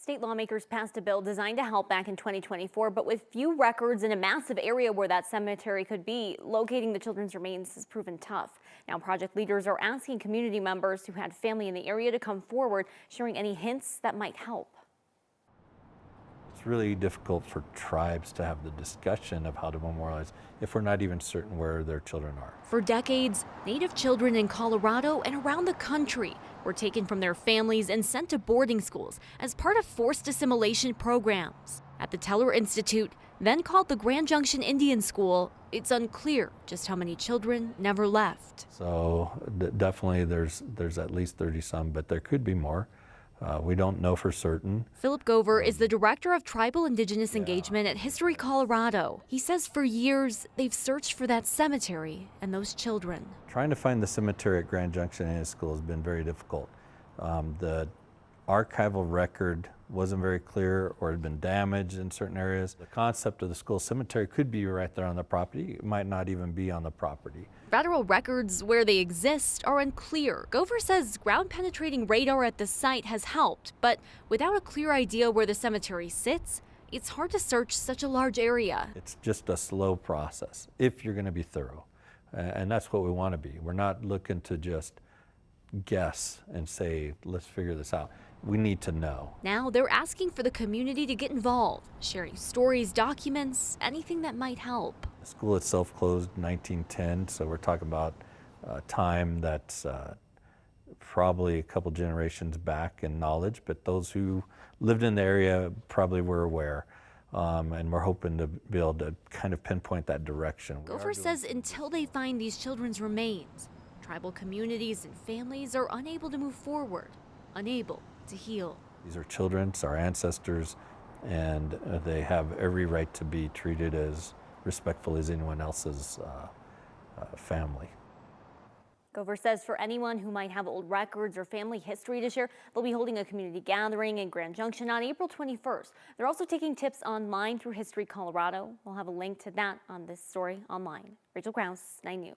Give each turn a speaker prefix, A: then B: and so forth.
A: State lawmakers passed a bill designed to help back in 2024, but with few records in a massive area where that cemetery could be, locating the children's remains has proven tough. Now, project leaders are asking community members who had family in the area to come forward, sharing any hints that might help.
B: It's really difficult for tribes to have the discussion of how to memorialize if we're not even certain where their children are.
A: For decades, Native children in Colorado and around the country were taken from their families and sent to boarding schools as part of forced assimilation programs. At the Teller Institute, then called the Grand Junction Indian School, it's unclear just how many children never left.
B: So definitely there's at least 30 some, but there could be more. We don't know for certain.
A: Philip Gover is the director of tribal indigenous engagement at History Colorado. He says for years they've searched for that cemetery and those children.
B: Trying to find the cemetery at Grand Junction Indian School has been very difficult. The archival record wasn't very clear or had been damaged in certain areas. The concept of the school cemetery could be right there on the property. It might not even be on the property.
A: Federal records where they exist are unclear. Gover says ground-penetrating radar at the site has helped, but without a clear idea where the cemetery sits, it's hard to search such a large area.
B: It's just a slow process if you're going to be thorough, and that's what we want to be. We're not looking to just guess and say, let's figure this out. We need to know.
A: Now they're asking for the community to get involved, sharing stories, documents, anything that might help.
B: The school itself closed in 1910, so we're talking about time that's probably a couple generations back in knowledge, but those who lived in the area probably were aware. And we're hoping to be able to kind of pinpoint that direction.
A: Gover says until they find these children's remains, tribal communities and families are unable to move forward, unable to heal.
B: These are children, it's our ancestors, and they have every right to be treated as respectful as anyone else's family.
A: Gover says for anyone who might have old records or family history to share, they'll be holding a community gathering in Grand Junction on April 21st. They're also taking tips online through History Colorado. We'll have a link to that on this story online. Rachel Krause, 9 News.